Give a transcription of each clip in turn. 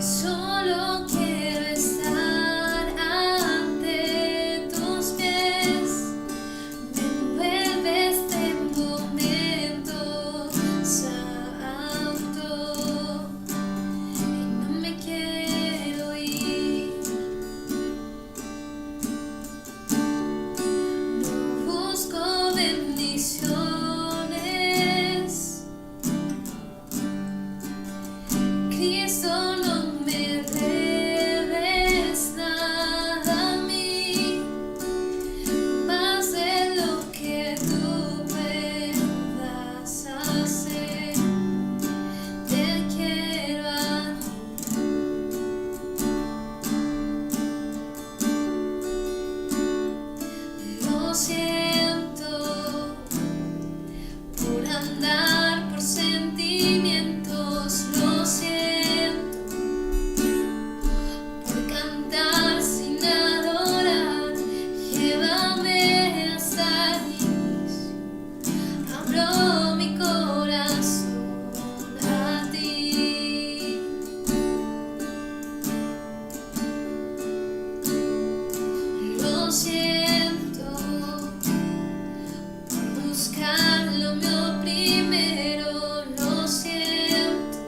Solo quiero estar ante tus pies. Me envuelve este momento santo y no me quiero ir. No busco bendiciones. Cristo, no me debes nada a mí, más de lo que tú puedas hacer. Te quiero a ti. Lo siento por andar por sentimientos. Lo siento por cantar sin adorar. Llévame hasta el inicio. Abro mi corazón a ti. Lo siento por buscar lo mío primero. Lo siento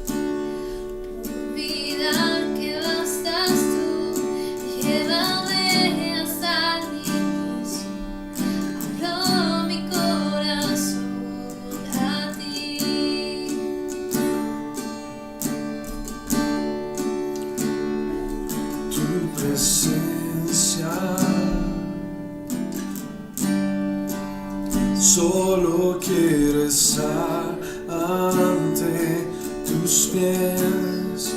por olvidar que bastas tú. Llévame hasta el inicio. Abro mi corazón a ti. Tu presencia, solo quiero estar ante tus pies.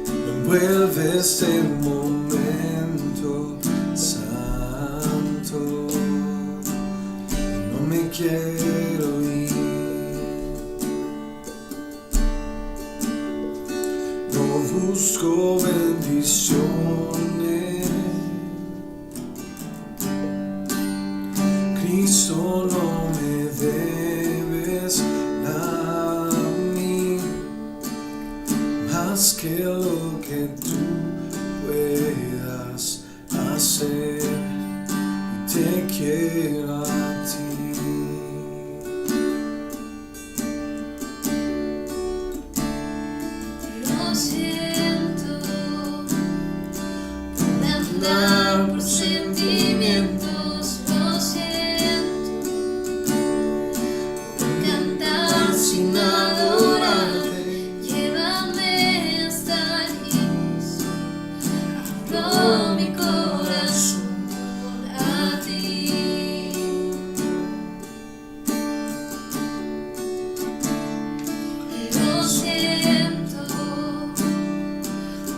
Me envuelve este momento santo y no me quiero ir. No busco bendiciones. Cristo, no me debes nada a mí, más que lo que tú puedas hacer. Y te quiero a ti. Lo siento por andar por sentimientos. Lo siento por cantar sin adorarte. Llévame hasta el inicio. Abro mi corazón a ti. Lo siento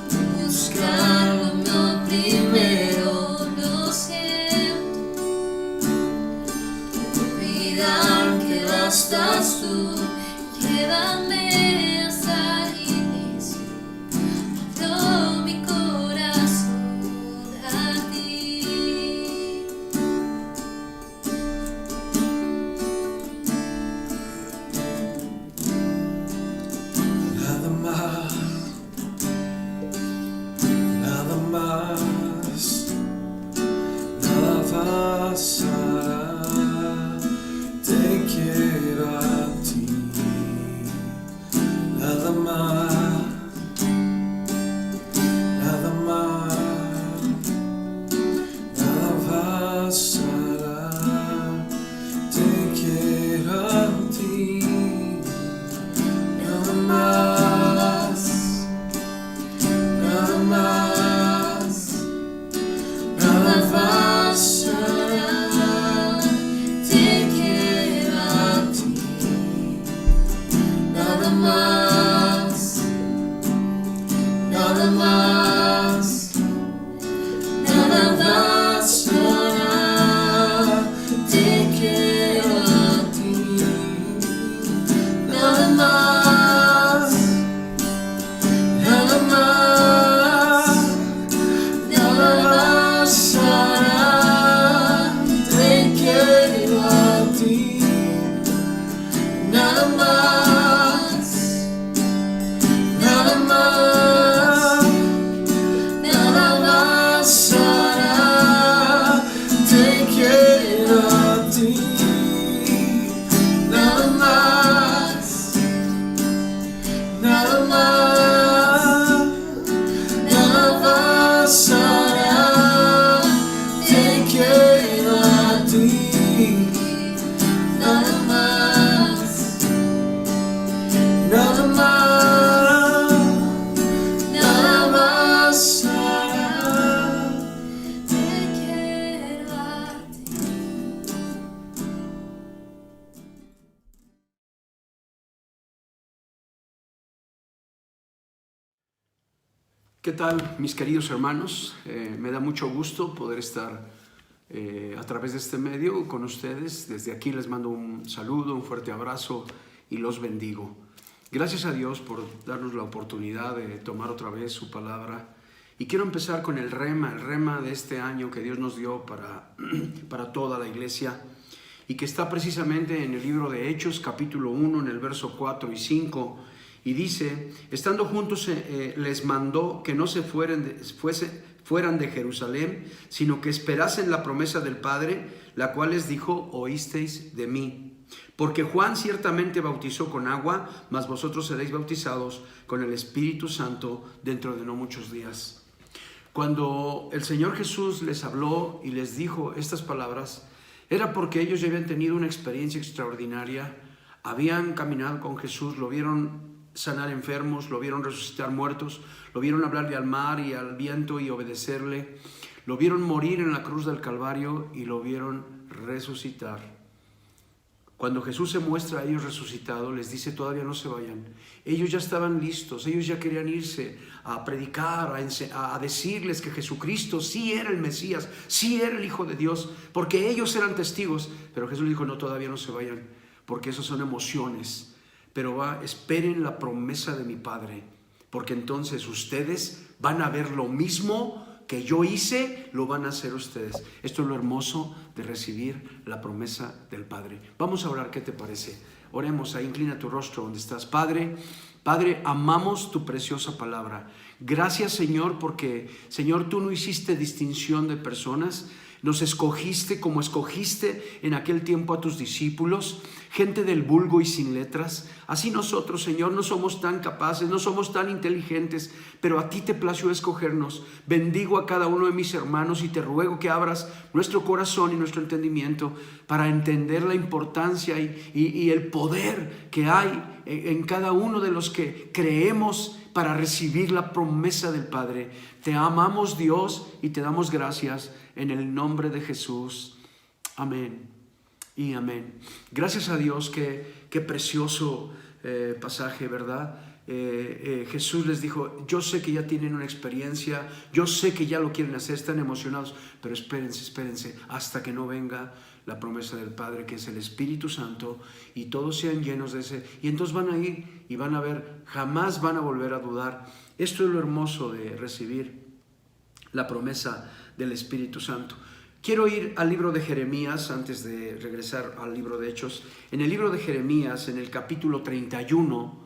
por buscar lo mío primero. Lo siento por olvidar que bastas tú. Llévame hasta el inicio. Abro mi corazón a ti. Nada más, nada más, nada bastará. Te quiero a ti. Nada más, nada más, nada bastará. Te quiero a ti. Nada más, nada más, nada bastará. Te quiero a ti. Nada más, nada más, nada bastará. Te quiero a ti. Nada más, Nada más, nada bastará. Te quiero a ti. Nada más, nada más. ¿Qué tal, mis queridos hermanos? Me da mucho gusto poder estar a través de este medio con ustedes. Desde aquí les mando un saludo, un fuerte abrazo y los bendigo. Gracias a Dios por darnos la oportunidad de tomar otra vez su palabra. Y quiero empezar con el rema de este año que Dios nos dio para toda la iglesia y que está precisamente en el libro de Hechos, capítulo 1, en el verso 4 y 5. Y dice, estando juntos les mandó que no se fueran de Jerusalén, sino que esperasen la promesa del Padre, la cual les dijo, oísteis de mí. Porque Juan ciertamente bautizó con agua, mas vosotros seréis bautizados con el Espíritu Santo dentro de no muchos días. Cuando el Señor Jesús les habló y les dijo estas palabras, era porque ellos ya habían tenido una experiencia extraordinaria, habían caminado con Jesús, lo vieron sanar enfermos, lo vieron resucitar muertos, lo vieron hablarle al mar y al viento y obedecerle, lo vieron morir en la cruz del Calvario y lo vieron resucitar. Cuando Jesús se muestra a ellos resucitado, les dice todavía no se vayan. Ellos ya estaban listos, ellos ya querían irse a predicar, a decirles que Jesucristo sí era el Mesías, sí era el Hijo de Dios, porque ellos eran testigos. Pero Jesús dijo, no, todavía no se vayan, porque eso son emociones. Pero esperen la promesa de mi Padre, porque entonces ustedes van a ver lo mismo que yo hice, lo van a hacer ustedes. Esto es lo hermoso de recibir la promesa del Padre. Vamos a orar, ¿qué te parece? Oremos, ahí inclina tu rostro donde estás. Padre, amamos tu preciosa palabra. Gracias, Señor, porque, Señor, tú no hiciste distinción de personas. Nos escogiste como escogiste en aquel tiempo a tus discípulos, gente del vulgo y sin letras. Así nosotros, Señor, no somos tan capaces, no somos tan inteligentes, pero a ti te plació escogernos. Bendigo a cada uno de mis hermanos y te ruego que abras nuestro corazón y nuestro entendimiento para entender la importancia y el poder que hay en cada uno de los que creemos para recibir la promesa del Padre. Te amamos, Dios, y te damos gracias en el nombre de Jesús. Amén y amén. Gracias a Dios, qué precioso pasaje, ¿verdad? Jesús les dijo, yo sé que ya tienen una experiencia, yo sé que ya lo quieren hacer, están emocionados, pero espérense hasta que no venga la promesa del Padre, que es el Espíritu Santo, y todos sean llenos de ese, y entonces van a ir y van a ver, jamás van a volver a dudar. Esto es lo hermoso de recibir la promesa del Espíritu Santo. Quiero ir al libro de Jeremías antes de regresar al libro de Hechos. En el libro de Jeremías, en el capítulo 31,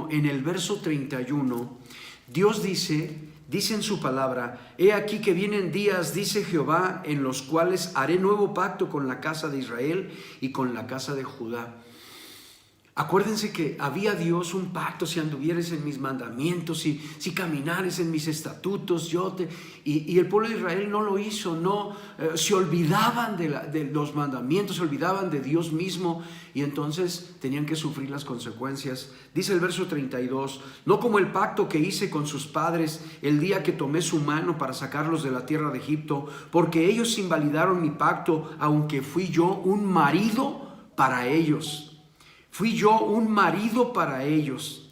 en el verso 31, Dios dice en su palabra, he aquí que vienen días, dice Jehová, en los cuales haré nuevo pacto con la casa de Israel y con la casa de Judá. Acuérdense que había Dios un pacto, si anduvieres en mis mandamientos, si caminares en mis estatutos, y el pueblo de Israel no lo hizo, se olvidaban de los mandamientos, se olvidaban de Dios mismo, y entonces tenían que sufrir las consecuencias. Dice el verso 32, no como el pacto que hice con sus padres el día que tomé su mano para sacarlos de la tierra de Egipto, porque ellos invalidaron mi pacto, aunque fui yo un marido para ellos. Fui yo un marido para ellos,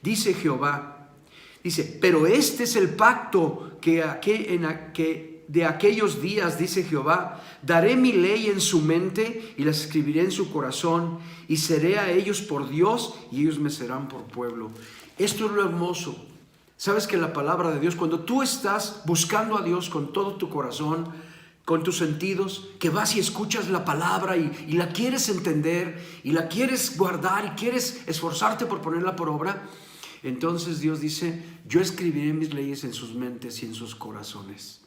dice Jehová. Dice, pero este es el pacto que de aquellos días, dice Jehová, daré mi ley en su mente y la escribiré en su corazón, y seré a ellos por Dios y ellos me serán por pueblo. Esto es lo hermoso. Sabes que la palabra de Dios, cuando tú estás buscando a Dios con todo tu corazón, con tus sentidos, que vas y escuchas la palabra y la quieres entender y la quieres guardar y quieres esforzarte por ponerla por obra, entonces Dios dice, yo escribiré mis leyes en sus mentes y en sus corazones.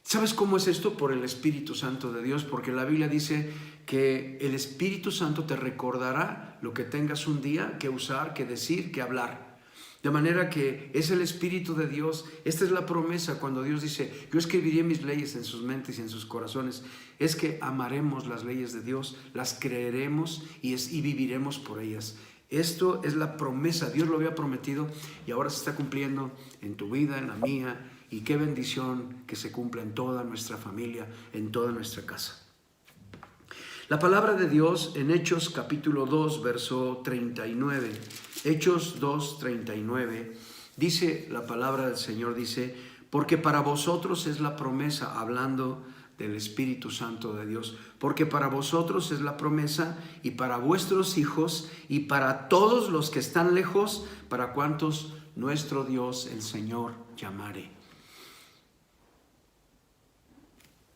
¿Sabes cómo es esto? Por el Espíritu Santo de Dios, porque la Biblia dice que el Espíritu Santo te recordará lo que tengas un día que usar, que decir, que hablar. De manera que es el Espíritu de Dios. Esta es la promesa cuando Dios dice, yo escribiré mis leyes en sus mentes y en sus corazones. Es que amaremos las leyes de Dios, las creeremos y viviremos por ellas. Esto es la promesa. Dios lo había prometido y ahora se está cumpliendo en tu vida, en la mía. Y qué bendición que se cumpla en toda nuestra familia, en toda nuestra casa. La palabra de Dios en Hechos capítulo 2, verso 39. Hechos 2, 39. Dice la palabra del Señor, dice, porque para vosotros es la promesa, hablando del Espíritu Santo de Dios, porque para vosotros es la promesa y para vuestros hijos y para todos los que están lejos, para cuantos nuestro Dios el Señor llamare.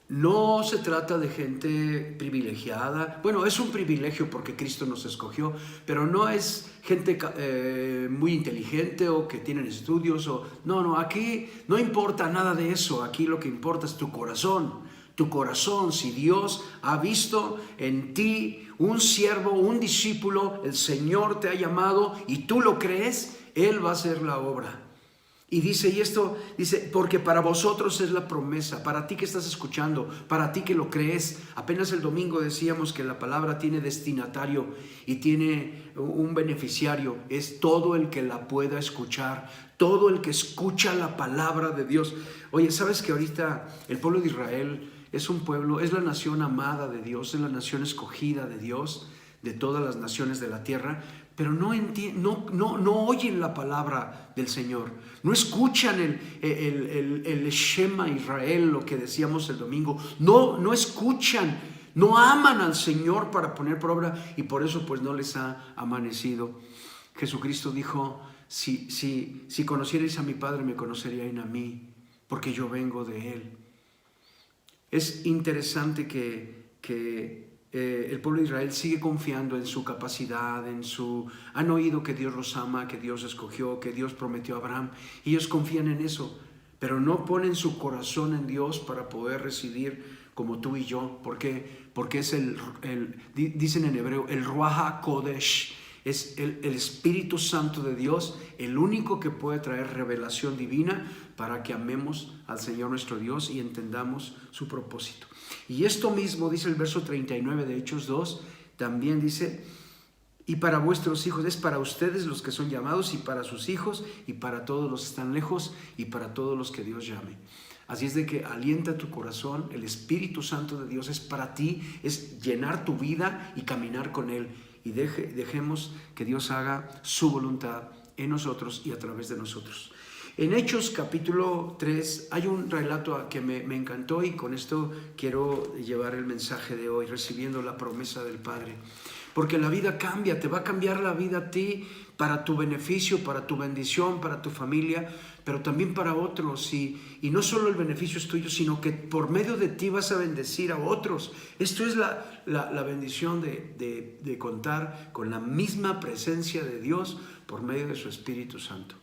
No se trata de gente privilegiada. Bueno, es un privilegio porque Cristo nos escogió, pero no es gente muy inteligente o que tienen estudios. No, aquí no importa nada de eso. Aquí lo que importa es tu corazón. Tu corazón, si Dios ha visto en ti un siervo, un discípulo, el Señor te ha llamado y tú lo crees, Él va a hacer la obra. Y dice, porque para vosotros es la promesa, para ti que estás escuchando, para ti que lo crees. Apenas el domingo decíamos que la palabra tiene destinatario y tiene un beneficiario. Es todo el que la pueda escuchar, todo el que escucha la palabra de Dios. Oye, ¿sabes que ahorita el pueblo de Israel es un pueblo, es la nación amada de Dios, es la nación escogida de Dios, de todas las naciones de la tierra? Pero no oyen la palabra del Señor, no escuchan el Shema Israel, lo que decíamos el domingo, no escuchan, no aman al Señor para poner por obra, y por eso pues no les ha amanecido. Jesucristo dijo, si conocierais a mi Padre, me conoceríais a mí, porque yo vengo de Él. Es interesante que el pueblo de Israel sigue confiando en su capacidad, han oído que Dios los ama, que Dios escogió, que Dios prometió a Abraham. Ellos confían en eso, pero no ponen su corazón en Dios para poder residir como tú y yo. ¿Por qué? Porque es dicen en hebreo, el Ruach HaKodesh. Es el Espíritu Santo de Dios, el único que puede traer revelación divina para que amemos al Señor nuestro Dios y entendamos su propósito. Y esto mismo dice el verso 39 de Hechos 2, también dice, y para vuestros hijos, es para ustedes los que son llamados y para sus hijos y para todos los que están lejos y para todos los que Dios llame. Así es de que alienta tu corazón, el Espíritu Santo de Dios es para ti, es llenar tu vida y caminar con Él. Y dejemos que Dios haga su voluntad en nosotros y a través de nosotros. En Hechos capítulo 3 hay un relato que me encantó y con esto quiero llevar el mensaje de hoy, recibiendo la promesa del Padre. Porque la vida cambia, te va a cambiar la vida a ti para tu beneficio, para tu bendición, para tu familia, pero también para otros. Y no solo el beneficio es tuyo, sino que por medio de ti vas a bendecir a otros. Esto es la bendición de contar con la misma presencia de Dios por medio de su Espíritu Santo.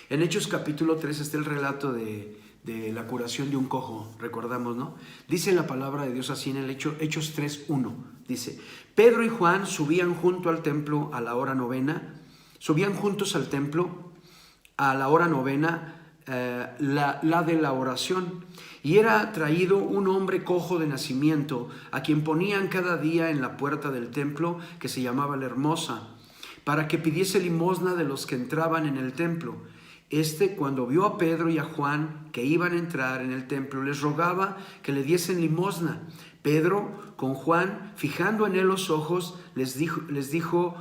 En Hechos capítulo 3 está el relato de la curación de un cojo, recordamos, ¿no? Dice la palabra de Dios así en el Hechos 3:1. Dice, Pedro y Juan subían junto al templo a la hora novena, subían juntos al templo a la hora novena, la de la oración, y era traído un hombre cojo de nacimiento, a quien ponían cada día en la puerta del templo, que se llamaba la Hermosa, para que pidiese limosna de los que entraban en el templo. Cuando vio a Pedro y a Juan que iban a entrar en el templo, les rogaba que le diesen limosna. Pedro, con Juan, fijando en él los ojos, le dijo,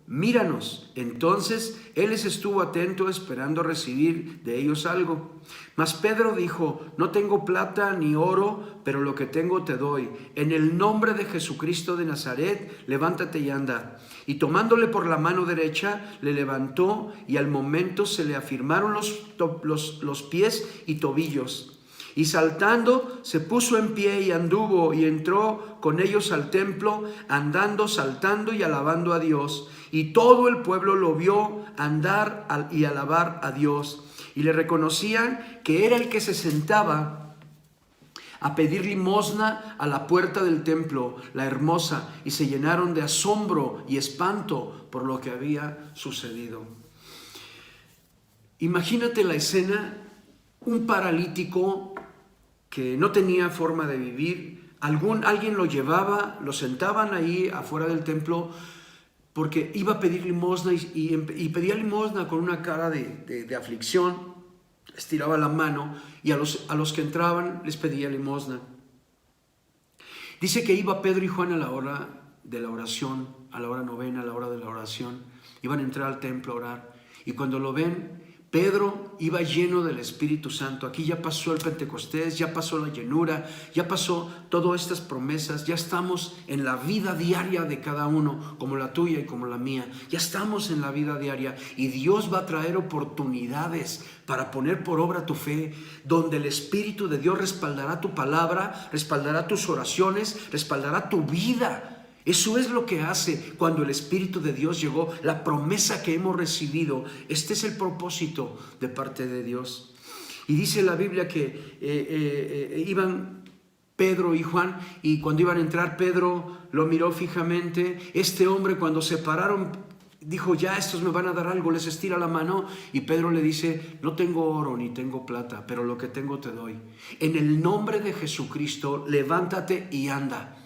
míranos. Entonces él les estuvo atento, esperando recibir de ellos algo. Mas Pedro dijo, no tengo plata ni oro, pero lo que tengo te doy. En el nombre de Jesucristo de Nazaret, levántate y anda. Y tomándole por la mano derecha, le levantó, y al momento se le afirmaron los pies y tobillos. Y saltando, se puso en pie y anduvo, y entró con ellos al templo, andando, saltando y alabando a Dios. Y todo el pueblo lo vio andar y alabar a Dios. Y le reconocían que era el que se sentaba a pedir limosna a la puerta del templo, la Hermosa, y se llenaron de asombro y espanto por lo que había sucedido. Imagínate la escena, un paralítico que no tenía forma de vivir, alguien lo llevaba, lo sentaban ahí afuera del templo porque iba a pedir limosna y pedía limosna con una cara de aflicción, estiraba la mano y a los que entraban les pedía limosna. Dice que iba Pedro y Juan a la hora de la oración, a la hora novena, a la hora de la oración, Iban a entrar al templo a orar. Y cuando lo ven, Pedro iba lleno del Espíritu Santo. Aquí ya pasó el Pentecostés, ya pasó la llenura, ya pasó todas estas promesas. Ya estamos en la vida diaria de cada uno, como la tuya y como la mía. Ya estamos en la vida diaria y Dios va a traer oportunidades para poner por obra tu fe, donde el Espíritu de Dios respaldará tu palabra, respaldará tus oraciones, respaldará tu vida. Eso es lo que hace cuando el Espíritu de Dios llegó, la promesa que hemos recibido. Este es el propósito de parte de Dios. Y dice la Biblia que iban Pedro y Juan, y cuando iban a entrar, Pedro lo miró fijamente. Este hombre, cuando se pararon, dijo: ya estos me van a dar algo. Les estira la mano y Pedro le dice: no tengo oro ni tengo plata, pero lo que tengo te doy. En el nombre de Jesucristo, levántate y anda.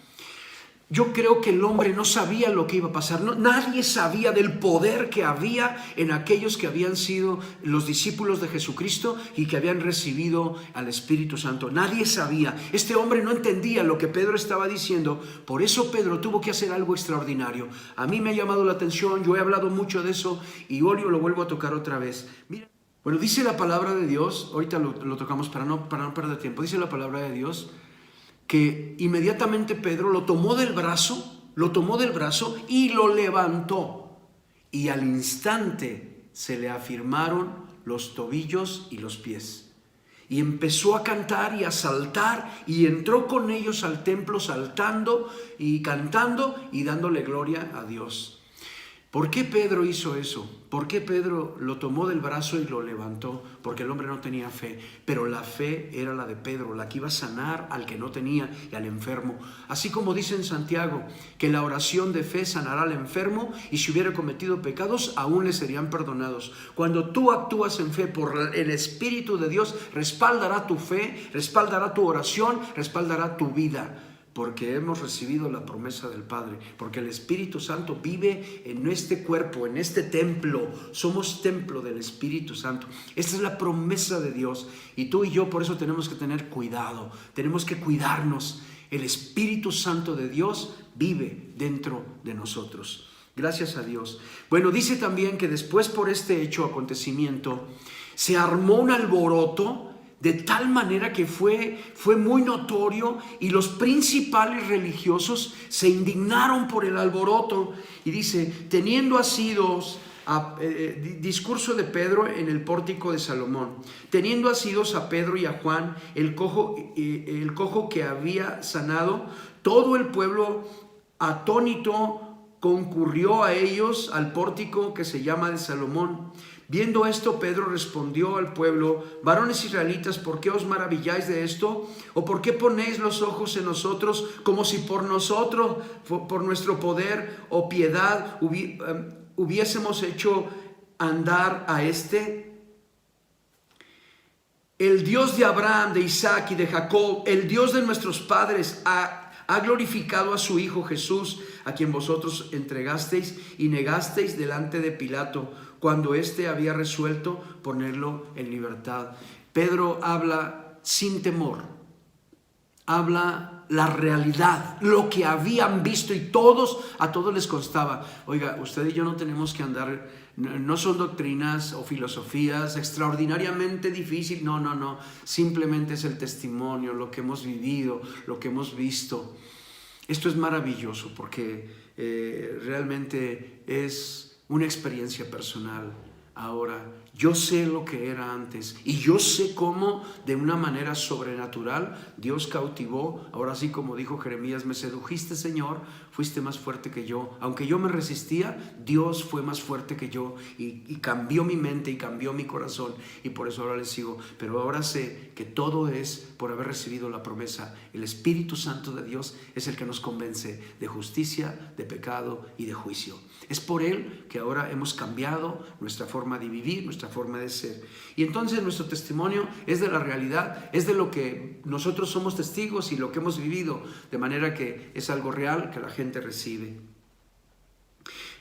Yo creo que el hombre no sabía lo que iba a pasar. Nadie sabía del poder que había en aquellos que habían sido los discípulos de Jesucristo y que habían recibido al Espíritu Santo. Nadie sabía. Este hombre no entendía lo que Pedro estaba diciendo. Por eso Pedro tuvo que hacer algo extraordinario. A mí me ha llamado la atención. Yo he hablado mucho de eso y hoy lo vuelvo a tocar otra vez. Mira. Bueno, dice la palabra de Dios. Ahorita lo tocamos para no perder tiempo. Dice la palabra de Dios que inmediatamente Pedro lo tomó del brazo y lo levantó. Y al instante se le afirmaron los tobillos y los pies. Y empezó a cantar y a saltar y entró con ellos al templo saltando y cantando y dándole gloria a Dios. ¿Por qué Pedro hizo eso? ¿Por qué Pedro lo tomó del brazo y lo levantó? Porque el hombre no tenía fe, pero la fe era la de Pedro, la que iba a sanar al que no tenía y al enfermo. Así como dice en Santiago, que la oración de fe sanará al enfermo y si hubiera cometido pecados, aún le serían perdonados. Cuando tú actúas en fe por el Espíritu de Dios, respaldará tu fe, respaldará tu oración, respaldará tu vida. Porque hemos recibido la promesa del Padre, porque el Espíritu Santo vive en este cuerpo, en este templo. Somos templo del Espíritu Santo. Esta es la promesa de Dios y tú y yo por eso tenemos que tener cuidado, tenemos que cuidarnos. El Espíritu Santo de Dios vive dentro de nosotros. Gracias a Dios. Bueno, dice también que después por este acontecimiento, se armó un alboroto de tal manera que fue muy notorio y los principales religiosos se indignaron por el alboroto. Y dice, teniendo asidos, discurso de Pedro en el pórtico de Salomón, teniendo asidos a Pedro y a Juan, el cojo que había sanado, todo el pueblo atónito concurrió a ellos al pórtico que se llama de Salomón. Viendo esto, Pedro respondió al pueblo: varones israelitas, ¿por qué os maravilláis de esto? ¿O por qué ponéis los ojos en nosotros como si por nosotros, por nuestro poder o piedad, hubiésemos hecho andar a este? El Dios de Abraham, de Isaac y de Jacob, el Dios de nuestros padres, ha glorificado a su Hijo Jesús, a quien vosotros entregasteis y negasteis delante de Pilato, cuando éste había resuelto ponerlo en libertad. Pedro habla sin temor, habla la realidad, lo que habían visto y a todos les constaba. Oiga, usted y yo no tenemos que andar, no son doctrinas o filosofías extraordinariamente difíciles, no, simplemente es el testimonio, lo que hemos vivido, lo que hemos visto. Esto es maravilloso porque realmente es una experiencia personal. Ahora, yo sé lo que era antes y yo sé cómo de una manera sobrenatural Dios cautivó. Ahora sí, como dijo Jeremías, me sedujiste, Señor, fuiste más fuerte que yo. Aunque yo me resistía, Dios fue más fuerte que yo y cambió mi mente y cambió mi corazón y por eso ahora le sigo. Pero ahora sé que todo es por haber recibido la promesa. El Espíritu Santo de Dios es el que nos convence de justicia, de pecado y de juicio. Es por Él que ahora hemos cambiado nuestra forma de vivir, nuestra forma de ser. Y entonces nuestro testimonio es de la realidad, es de lo que nosotros somos testigos y lo que hemos vivido, de manera que es algo real que la gente recibe.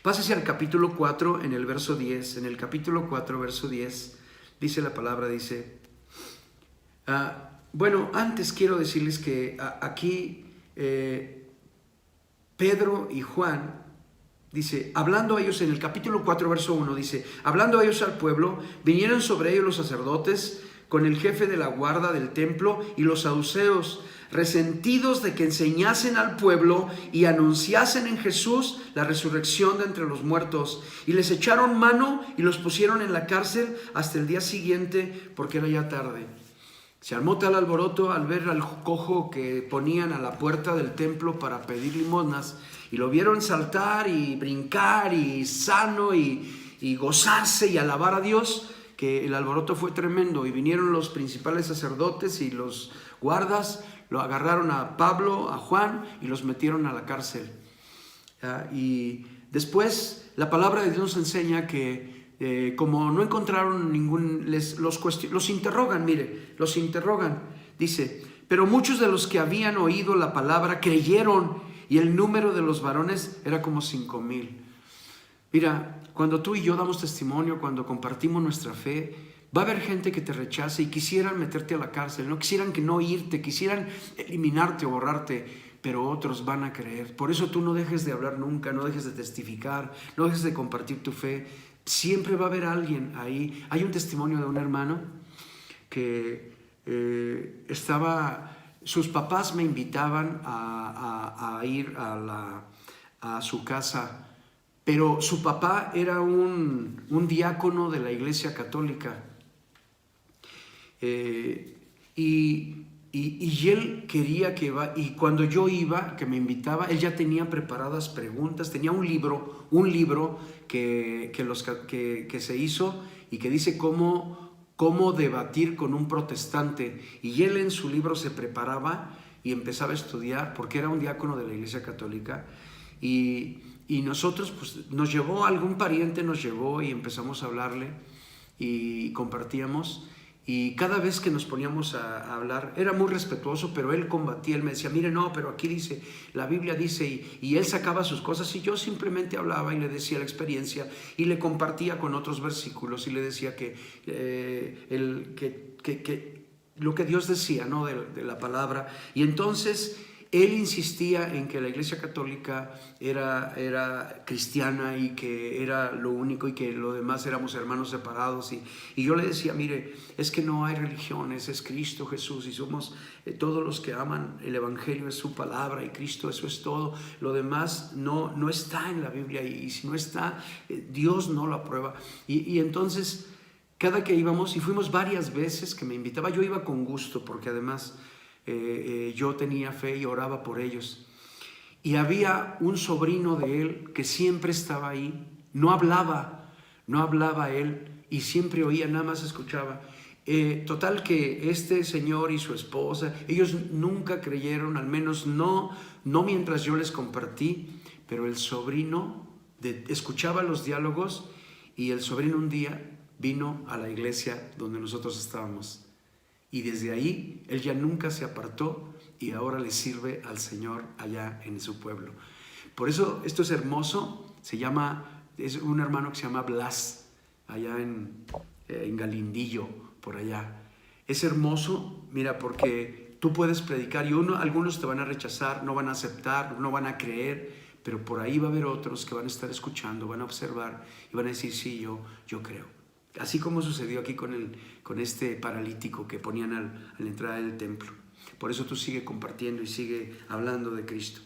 Pásese al capítulo 4 en el verso 10. En el capítulo 4, verso 10, dice la palabra, dice... bueno, antes quiero decirles que aquí Pedro y Juan dice, hablando a ellos en el capítulo 4, verso 1, dice, hablando a ellos al pueblo, vinieron sobre ellos los sacerdotes con el jefe de la guarda del templo y los saduceos, resentidos de que enseñasen al pueblo y anunciasen en Jesús la resurrección de entre los muertos, y les echaron mano y los pusieron en la cárcel hasta el día siguiente, porque era ya tarde. Se armó tal alboroto al ver al cojo que ponían a la puerta del templo para pedir limosnas, y lo vieron saltar y brincar y sano y gozarse y alabar a Dios, que el alboroto fue tremendo. Y vinieron los principales sacerdotes y los guardas, lo agarraron a Pablo, a Juan, y los metieron a la cárcel. Y después la palabra de Dios nos enseña que como no encontraron los interrogan, los interrogan. Dice, pero muchos de los que habían oído la palabra creyeron, y el número de los varones era como 5,000. Mira, cuando tú y yo damos testimonio, cuando compartimos nuestra fe, va a haber gente que te rechace y quisieran meterte a la cárcel, no quisieran que no irte, quisieran eliminarte o borrarte, pero otros van a creer. Por eso tú no dejes de hablar nunca, no dejes de testificar, no dejes de compartir tu fe. Siempre va a haber alguien ahí. Hay un testimonio de un hermano que sus papás me invitaban a ir a su casa, pero su papá era un diácono de la Iglesia Católica. Y él quería y cuando yo iba, que me invitaba, él ya tenía preparadas preguntas, tenía un libro que se hizo y que dice cómo debatir con un protestante, y él en su libro se preparaba y empezaba a estudiar porque era un diácono de la Iglesia Católica. Y nosotros, pues, algún pariente nos llevó y empezamos a hablarle y compartíamos. Y cada vez que nos poníamos a hablar, era muy respetuoso, pero él combatía. Él me decía, mire, no, pero aquí dice, la Biblia dice, y él sacaba sus cosas, y yo simplemente hablaba y le decía la experiencia, y le compartía con otros versículos, y le decía que lo que Dios decía, ¿no? de la palabra. Y entonces él insistía en que la Iglesia Católica era cristiana y que era lo único y que lo demás éramos hermanos separados. Y yo le decía, mire, es que no hay religiones, es Cristo Jesús, y somos todos los que aman el Evangelio, es su palabra, y Cristo, eso es todo. Lo demás no está en la Biblia, y si no está, Dios no lo aprueba. Y entonces, cada que íbamos, y fuimos varias veces que me invitaba, yo iba con gusto, porque además yo tenía fe y oraba por ellos. Y había un sobrino de él que siempre estaba ahí, no hablaba él, y siempre oía, nada más escuchaba. Total que este señor y su esposa, ellos nunca creyeron, al menos no mientras yo les compartí, pero el sobrino escuchaba los diálogos, y el sobrino un día vino a la iglesia donde nosotros estábamos. Y desde ahí, él ya nunca se apartó, y ahora le sirve al Señor allá en su pueblo. Por eso esto es hermoso. Es un hermano que se llama Blas, allá en Galindillo, por allá. Es hermoso, mira, porque tú puedes predicar y algunos te van a rechazar, no van a aceptar, no van a creer, pero por ahí va a haber otros que van a estar escuchando, van a observar y van a decir, sí, yo creo. Así como sucedió aquí con este paralítico que ponían a la entrada del templo. Por eso tú sigue compartiendo y sigue hablando de Cristo.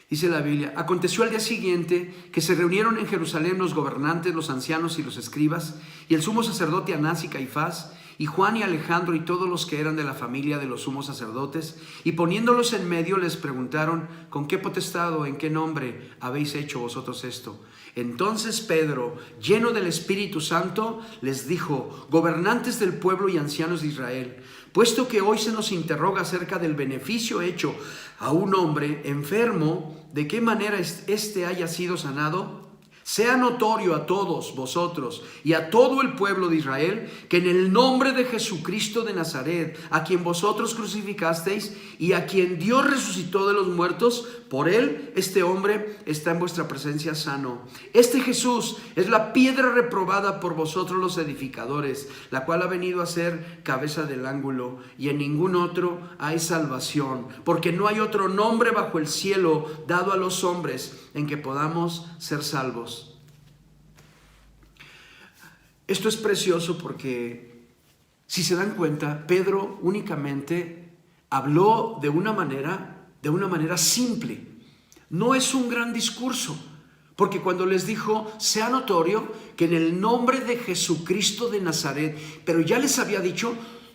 Dice la Biblia, aconteció al día siguiente que se reunieron en Jerusalén los gobernantes, los ancianos y los escribas, y el sumo sacerdote Anás y Caifás, y Juan y Alejandro y todos los que eran de la familia de los sumos sacerdotes, y poniéndolos en medio les preguntaron, ¿con qué potestad o en qué nombre habéis hecho vosotros esto? Entonces Pedro, lleno del Espíritu Santo, les dijo, gobernantes del pueblo y ancianos de Israel, puesto que hoy se nos interroga acerca del beneficio hecho a un hombre enfermo, de qué manera éste haya sido sanado, Sea notorio a todos vosotros y a todo el pueblo de Israel que en el nombre de Jesucristo de Nazaret, a quien vosotros crucificasteis y a quien Dios resucitó de los muertos, por él este hombre está en vuestra presencia sano. Este Jesús es la piedra reprobada por vosotros los edificadores, la cual ha venido a ser cabeza del ángulo, y en ningún otro hay salvación, porque no hay otro nombre bajo el cielo dado a los hombres en que podamos ser salvos. Esto es precioso porque, si se dan cuenta, Pedro únicamente habló de una manera simple. No es un gran discurso, porque cuando les dijo, sea notorio que en el nombre de Jesucristo de Nazaret, pero ya les había dicho,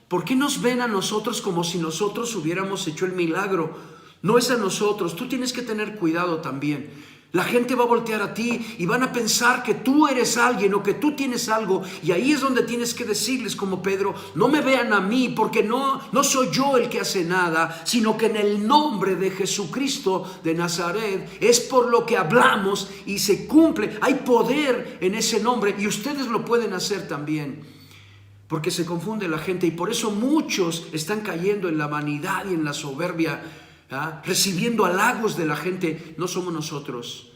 ¿por qué nos ven a nosotros como si nosotros hubiéramos hecho el milagro? No es a nosotros, tú tienes que tener cuidado también. La gente va a voltear a ti y van a pensar que tú eres alguien o que tú tienes algo, y ahí es donde tienes que decirles como Pedro, no me vean a mí porque no soy yo el que hace nada, sino que en el nombre de Jesucristo de Nazaret es por lo que hablamos y se cumple. Hay poder en ese nombre y ustedes lo pueden hacer también, porque se confunde la gente y por eso muchos están cayendo en la vanidad y en la soberbia, recibiendo halagos de la gente. No somos nosotros,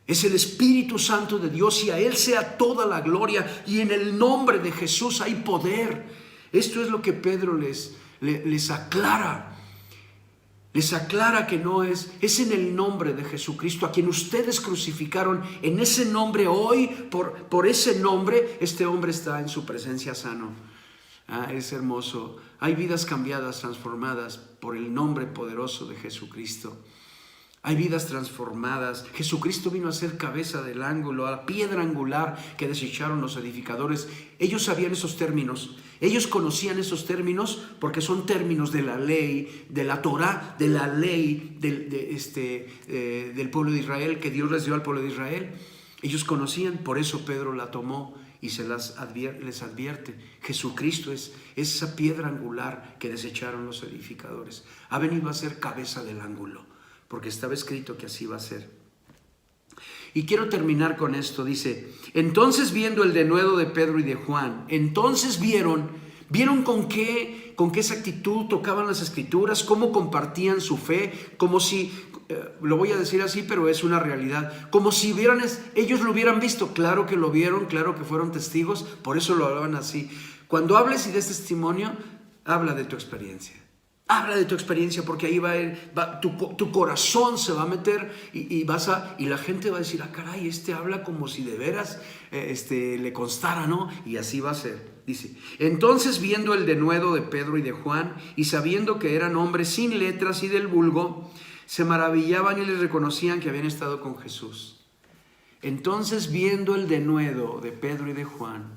es el Espíritu Santo de Dios, y a Él sea toda la gloria, y en el nombre de Jesús hay poder. Esto es lo que Pedro les aclara. Les aclara que no es en el nombre de Jesucristo, a quien ustedes crucificaron. En ese nombre hoy, por ese nombre, este hombre está en su presencia sano. Es hermoso. Hay vidas cambiadas, transformadas por el nombre poderoso de Jesucristo. Hay vidas transformadas. Jesucristo vino a ser cabeza del ángulo, a la piedra angular que desecharon los edificadores. Ellos sabían esos términos. Ellos conocían esos términos porque son términos de la ley, de la Torá, de la ley del pueblo de Israel, que Dios les dio al pueblo de Israel. Ellos conocían, por eso Pedro la tomó y les advierte. Jesucristo es esa piedra angular que desecharon los edificadores. Ha venido a ser cabeza del ángulo, porque estaba escrito que así va a ser. Y quiero terminar con esto. Dice, entonces viendo el denuedo de Pedro y de Juan, entonces vieron con qué exactitud tocaban las escrituras, cómo compartían su fe, como si, lo voy a decir así, pero es una realidad, como si ellos lo hubieran visto. Claro que lo vieron, claro que fueron testigos, por eso lo hablaban así. Cuando hables y des testimonio, habla de tu experiencia. Habla de tu experiencia, porque ahí tu corazón se va a meter y la gente va a decir, caray, habla como si de veras le constara, ¿no? Y así va a ser. Dice, entonces viendo el denuedo de Pedro y de Juan y sabiendo que eran hombres sin letras y del vulgo, se maravillaban y les reconocían que habían estado con Jesús. Entonces viendo el denuedo de Pedro y de Juan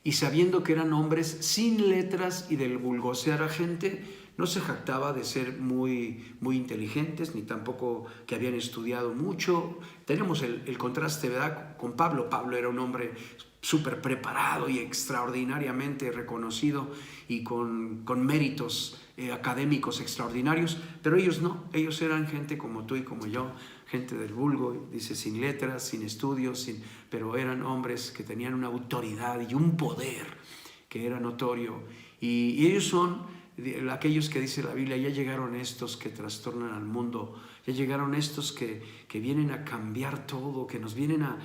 y sabiendo que eran hombres sin letras y del vulgo, o sea, la gente no se jactaba de ser muy, muy inteligentes, ni tampoco que habían estudiado mucho. Tenemos el contraste, ¿verdad?, con Pablo. Pablo era un hombre súper preparado y extraordinariamente reconocido y con méritos académicos extraordinarios, pero ellos no. Ellos eran gente como tú y como yo, gente del vulgo, dice, sin letras, sin estudios, pero eran hombres que tenían una autoridad y un poder que era notorio. Y ellos son aquellos que dice la Biblia, ya llegaron estos que trastornan al mundo, ya llegaron estos que vienen a cambiar todo, que nos vienen a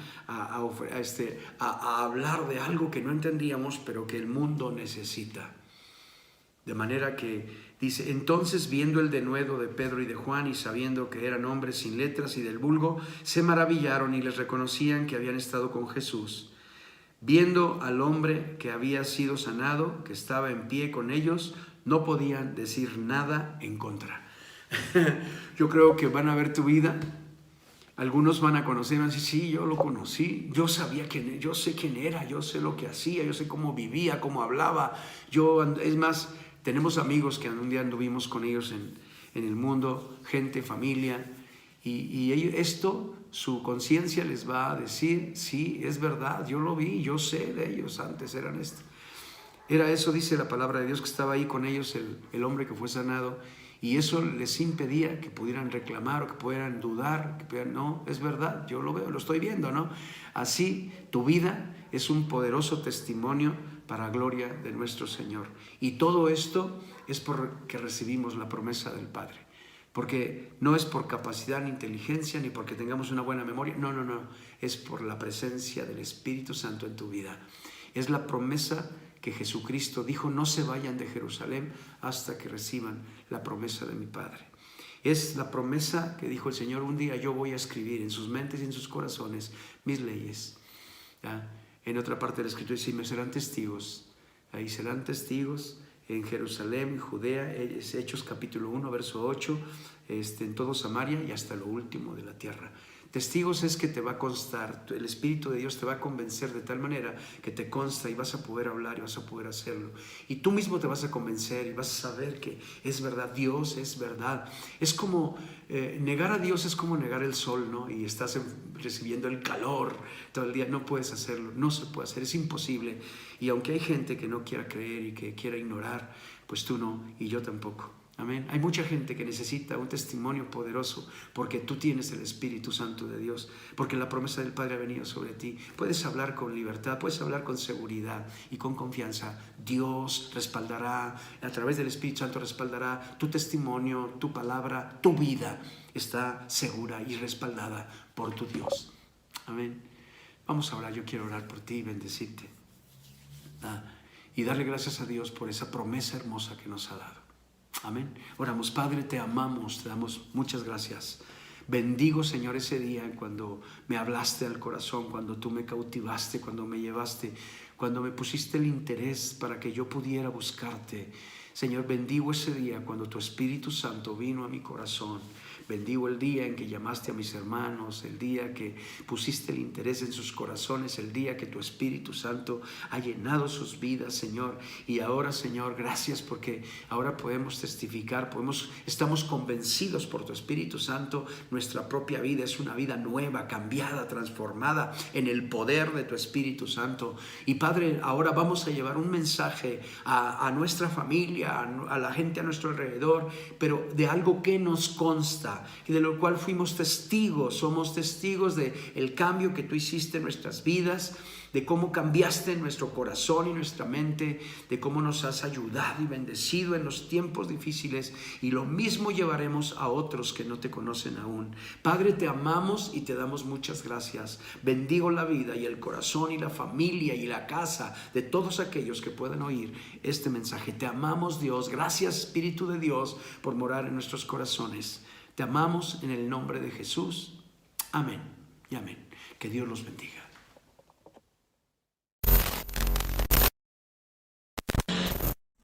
hablar de algo que no entendíamos, pero que el mundo necesita. De manera que dice, entonces viendo el denuedo de Pedro y de Juan y sabiendo que eran hombres sin letras y del vulgo, se maravillaron y les reconocían que habían estado con Jesús. Viendo al hombre que había sido sanado, que estaba en pie con ellos, no podían decir nada en contra. Yo creo que van a ver tu vida. Algunos van a conocer, van a decir, sí, yo lo conocí, yo sabía yo sé quién era, yo sé lo que hacía, yo sé cómo vivía, cómo hablaba. Es más, tenemos amigos que un día anduvimos con ellos en el mundo, gente, familia, y ellos, su conciencia les va a decir, sí, es verdad, yo lo vi, yo sé de ellos, antes eran esto. Era eso, dice la palabra de Dios, que estaba ahí con ellos el hombre que fue sanado, Y eso les impedía que pudieran reclamar o que pudieran dudar, no, es verdad, yo lo veo, lo estoy viendo, ¿no? Así tu vida es un poderoso testimonio para gloria de nuestro Señor. Y todo esto es porque recibimos la promesa del Padre. Porque no es por capacidad ni inteligencia, ni porque tengamos una buena memoria, no, es por la presencia del Espíritu Santo en tu vida. Es la promesa que Jesucristo dijo: no se vayan de Jerusalén hasta que reciban la promesa de mi Padre. Es la promesa que dijo el Señor: un día yo voy a escribir en sus mentes y en sus corazones mis leyes. ¿Ya? En otra parte de la Escritura dice: me serán testigos. Ahí serán testigos en Jerusalén, Judea, es Hechos capítulo 1, verso 8, en todo Samaria y hasta lo último de la tierra. Testigos es que te va a constar, el Espíritu de Dios te va a convencer de tal manera que te consta y vas a poder hablar y vas a poder hacerlo. Y tú mismo te vas a convencer y vas a saber que es verdad, Dios es verdad. Es como, negar a Dios es como negar el sol, ¿no? Y estás recibiendo el calor todo el día, no puedes hacerlo, no se puede hacer, es imposible. Y aunque hay gente que no quiera creer y que quiera ignorar, pues tú no y yo tampoco. Amén. Hay mucha gente que necesita un testimonio poderoso porque tú tienes el Espíritu Santo de Dios, porque la promesa del Padre ha venido sobre ti. Puedes hablar con libertad, puedes hablar con seguridad y con confianza. Dios respaldará, a través del Espíritu Santo respaldará tu testimonio, tu palabra, tu vida está segura y respaldada por tu Dios. Amén. Vamos a orar, yo quiero orar por ti y bendecirte. Y darle gracias a Dios por esa promesa hermosa que nos ha dado. Amén. Oramos. Padre, te amamos, te damos muchas gracias. Bendigo, Señor, ese día cuando me hablaste al corazón, cuando tú me cautivaste, cuando me llevaste, cuando me pusiste el interés para que yo pudiera buscarte. Señor, bendigo ese día cuando tu Espíritu Santo vino a mi corazón. Bendigo el día en que llamaste a mis hermanos, el día que pusiste el interés en sus corazones, el día que tu Espíritu Santo ha llenado sus vidas, Señor. Y ahora, Señor, gracias porque ahora podemos testificar, estamos convencidos por tu Espíritu Santo. Nuestra propia vida es una vida nueva, cambiada, transformada en el poder de tu Espíritu Santo. Y Padre, ahora vamos a llevar un mensaje a nuestra familia, a la gente a nuestro alrededor, pero de algo que nos consta y de lo cual fuimos testigos. Somos testigos del cambio que tú hiciste en nuestras vidas, de cómo cambiaste nuestro corazón y nuestra mente, de cómo nos has ayudado y bendecido en los tiempos difíciles, y lo mismo llevaremos a otros que no te conocen aún. Padre, te amamos y te damos muchas gracias. Bendigo la vida y el corazón y la familia y la casa de todos aquellos que puedan oír este mensaje. Te amamos, Dios. Gracias, Espíritu de Dios, por morar en nuestros corazones. Te amamos en el nombre de Jesús. Amén y amén. Que Dios los bendiga.